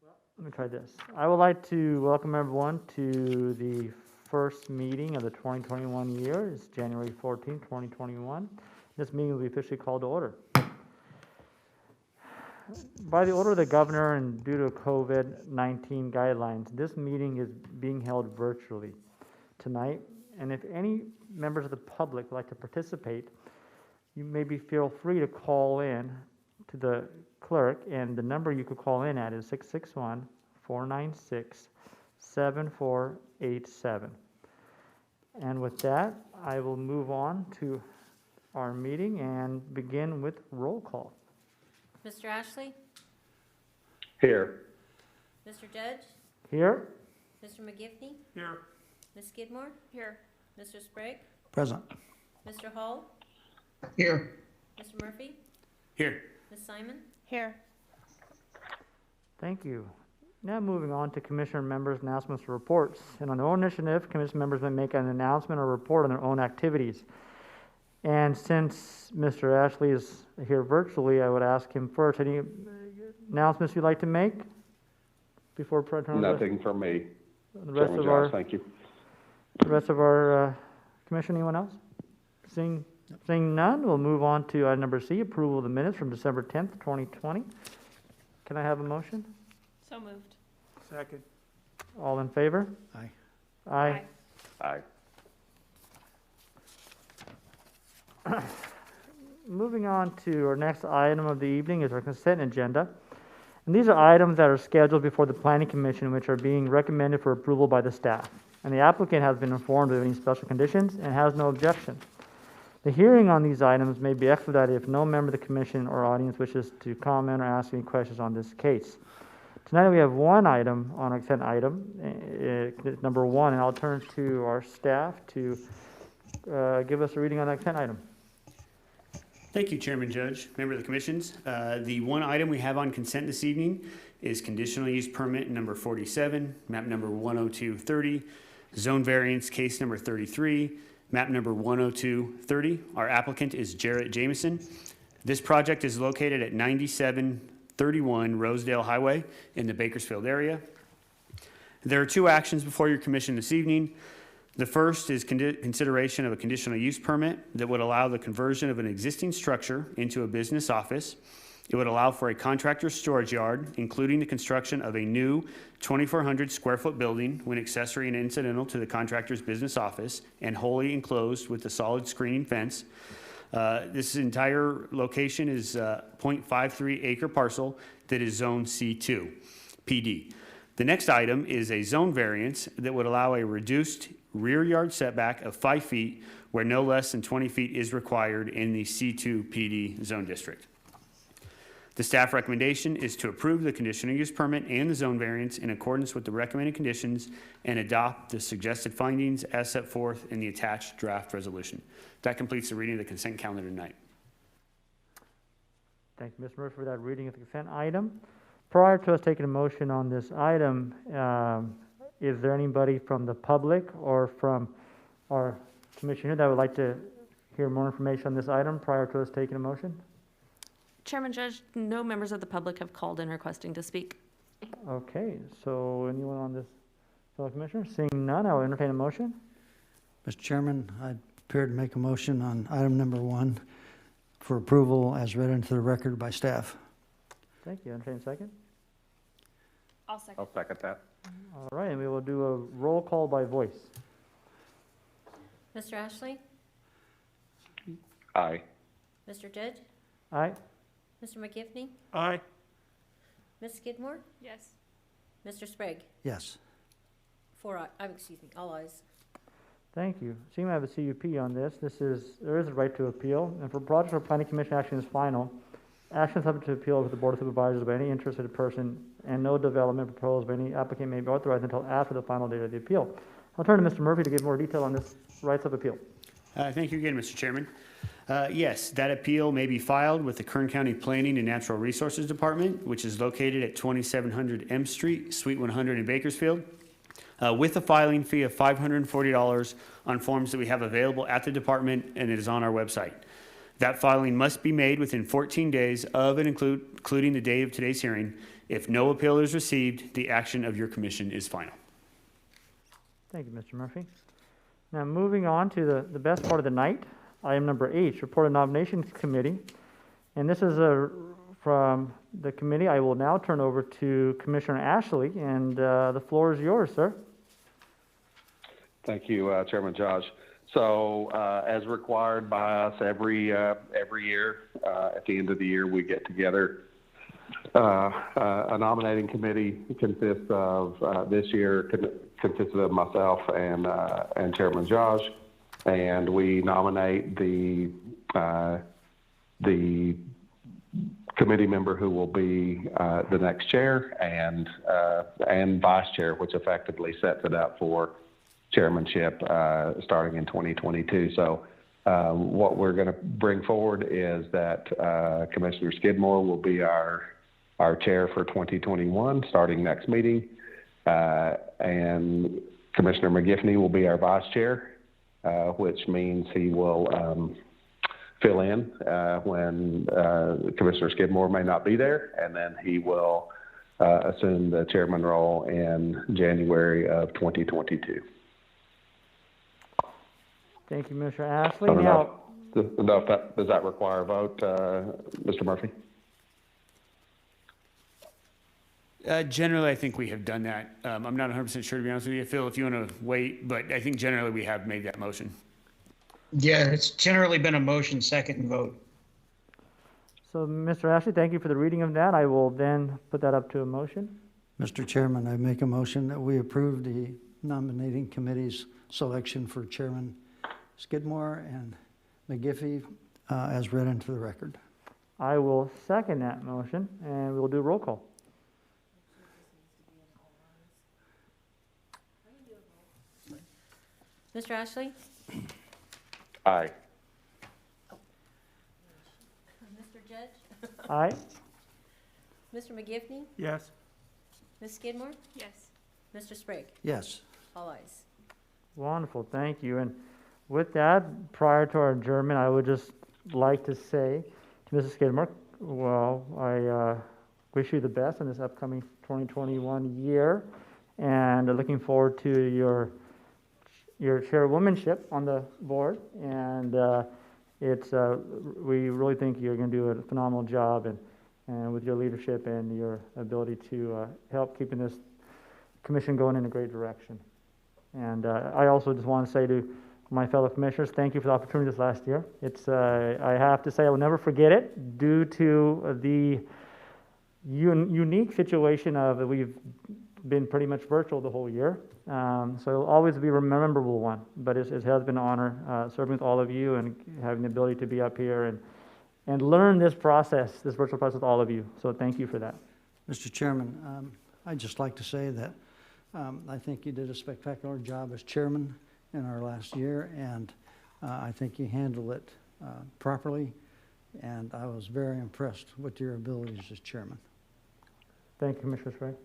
Let me try this. I would like to welcome everyone to the first meeting of the 2021 year. It's January 14th, 2021. This meeting will be officially called to order. By the order of the governor and due to COVID-19 guidelines, this meeting is being held virtually tonight. And if any members of the public would like to participate, you maybe feel free to call in to the clerk, and the number you could call in at is 661-496-7487. And with that, I will move on to our meeting and begin with roll call. Mr. Ashley? Here. Mr. Judge? Here. Mr. McGivney? Here. Ms. Skidmore? Here. Mr. Sprague? Present. Mr. Hall? Here. Mr. Murphy? Here. Ms. Simon? Here. Thank you. Now moving on to Commissioner members' announcements or reports. And on their own initiative, Commission members may make an announcement or report on their own activities. And since Mr. Ashley is here virtually, I would ask him first, any announcements you'd like to make before Nothing from me. the rest of Josh, thank you. the rest of our commission? Anyone else? Seeing none, we'll move on to item number C, approval of the minutes from December 10th, 2020. Can I have a motion? So moved. Second. All in favor? Aye. Aye. Aye. Moving on to our next item of the evening is our consent agenda. And these are items that are scheduled before the Planning Commission, which are being recommended for approval by the staff. And the applicant has been informed of any special conditions and has no objection. The hearing on these items may be expedited if no member of the commission or audience wishes to comment or ask any questions on this case. Tonight we have one item on our consent item, number 1, and I'll turn to our staff to give us a reading on that consent item. Thank you, Chairman Judge, member of the commissions. The one item we have on consent this evening is conditional use permit number 47, map number 10230, zone variance case number 33, map number 10230. Our applicant is Jarrett Jameson. This project is located at 9731 Rosedale Highway in the Bakersfield area. There are two actions before your commission this evening. The first is consideration of a conditional use permit that would allow the conversion of an existing structure into a business office. It would allow for a contractor's storage yard, including the construction of a new 2,400 square foot building when accessory and incidental to the contractor's business office and wholly enclosed with a solid screening fence. This entire location is a 0.53 acre parcel that is zone C2 PD. The next item is a zone variance that would allow a reduced rear yard setback of 5 feet where no less than 20 feet is required in the C2 PD zone district. The staff recommendation is to approve the conditional use permit and the zone variance in accordance with the recommended conditions and adopt the suggested findings as set forth in the attached draft resolution. That completes the reading of the consent calendar tonight. Thank you, Mr. Murphy, for that reading of the consent item. Prior to us taking a motion on this item, is there anybody from the public or from our commissioner that would like to hear more information on this item prior to us taking a motion? Chairman Judge, no members of the public have called in requesting to speak. Okay, so anyone on this fellow commissioner? Seeing none, I will entertain a motion. Mr. Chairman, I appear to make a motion on item number 1 for approval as read into the record by staff. Thank you. Entertain a second. I'll second. I'll second that. All right, and we will do a roll call by voice. Mr. Ashley? Aye. Mr. Judge? Aye. Mr. McGivney? Aye. Ms. Skidmore? Yes. Mr. Sprague? Yes. All ayes. Thank you. Seeing I have a CUP on this, there is a right to appeal, and for project or planning commission action is final. Action subject to appeal with the Board of Supervisors by any interested person, and no development proposed by any applicant may be authorized until after the final date of the appeal. I'll turn to Mr. Murphy to give more detail on this rights of appeal. Thank you again, Mr. Chairman. Yes, that appeal may be filed with the Kern County Planning and Natural Resources Department, which is located at 2700 M Street, Suite 100 in Bakersfield, with a filing fee of $540 on forms that we have available at the department, and it is on our website. That filing must be made within 14 days of and including the day of today's hearing. If no appeal is received, the action of your commission is final. Thank you, Mr. Murphy. Now, moving on to the best part of the night, item number H, Report of Nominations Committee. And this is from the committee. I will now turn over to Commissioner Ashley, and the floor is yours, sir. Thank you, Chairman Josh. So, as required by us every year, at the end of the year, we get together. A nominating committee consists of, this year, consisted of myself and Chairman Josh, and we nominate the committee member who will be the next chair and vice chair, which effectively sets it up for chairmanship starting in 2022. So what we're going to bring forward is that Commissioner Skidmore will be our chair for 2021 starting next meeting, and Commissioner McGiffney will be our vice chair, which means he will fill in when Commissioner Skidmore may not be there, and then he will assume the chairman role in January of 2022. Thank you, Mr. Ashley. I don't Now, know if that, does that require a vote, Mr. Murphy? Generally, I think we have done that. I'm not 100% sure, to be honest with you, Phil, if you want to wait, but I think generally we have made that motion. Yeah, it's generally been a motion, second, and vote. so Mr. Ashley, thank you for the reading of that. I will then put that up to a motion. Mr. Chairman, I make a motion that we approve the nominating committee's selection for Chairman Skidmore and McGiffey as read into the record. I will second that motion, and we'll do roll call. Mr. Ashley? Aye. Mr. Judge? Aye. Mr. McGiffney? Yes. Ms. Skidmore? Yes. Mr. Sprague? Yes. All ayes. Wonderful, thank you. And with that, prior to our adjournment, I would just like to say to Mrs. Skidmore, well, I wish you the best in this upcoming 2021 year, and looking forward to your chairwomanship on the board. And we really think you're going to do a phenomenal job, and with your leadership and your ability to help keeping this commission going in a great direction. And I also just want to say to my fellow commissioners, thank you for the opportunity this last year. It's I have to say I will never forget it, due to the unique situation of that we've been pretty much virtual the whole year. So it'll always be a memorable one, but it has been an honor serving with all of you and having the ability to be up here and learn this process, this virtual process with all of you. So thank you for that. Mr. Chairman, I'd just like to say that I think you did a spectacular job as chairman in our last year, and I think you handled it properly, and I was very impressed with your abilities as chairman. Thank you, Commissioner Sprague.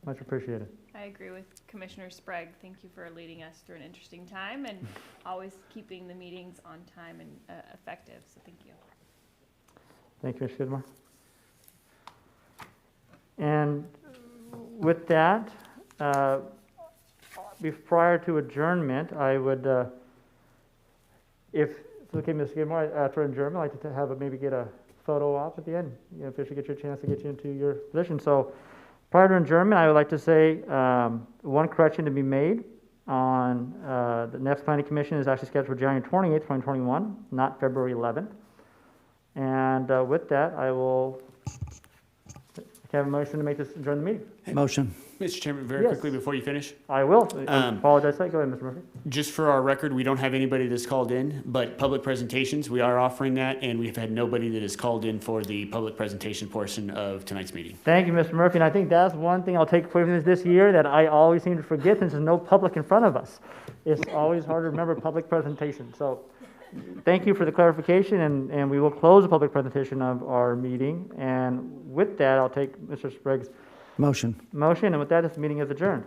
Much appreciated. I agree with Commissioner Sprague. Thank you for leading us through an interesting time and always keeping the meetings on time and effective. So thank you. Thank you, Ms. Skidmore. And with that, prior to adjournment, I would, if it's okay, Ms. Skidmore, after adjournment, I'd like to maybe get a photo op at the end, officially get your chance to get you into your position. So prior to adjournment, I would like to say one correction to be made on the next planning commission is actually scheduled for January 28th, 2021, not February 11th. And with that, I will have a motion to make this adjourn the meeting. Motion. Mr. Chairman, very Yes. quickly before you finish, I will. I apologize. Go ahead, Mr. Murphy. just for our record, we don't have anybody that's called in, but public presentations, we are offering that, and we've had nobody that is called in for the public presentation portion of tonight's meeting. Thank you, Mr. Murphy. And I think that's one thing I'll take away from this year that I always seem to forget, since there's no public in front of us. It's always hard to remember public presentation. So thank you for the clarification, and we will close the public presentation of our meeting. And with that, I'll take Mr. Sprague's Motion. motion, and with that, this meeting is adjourned.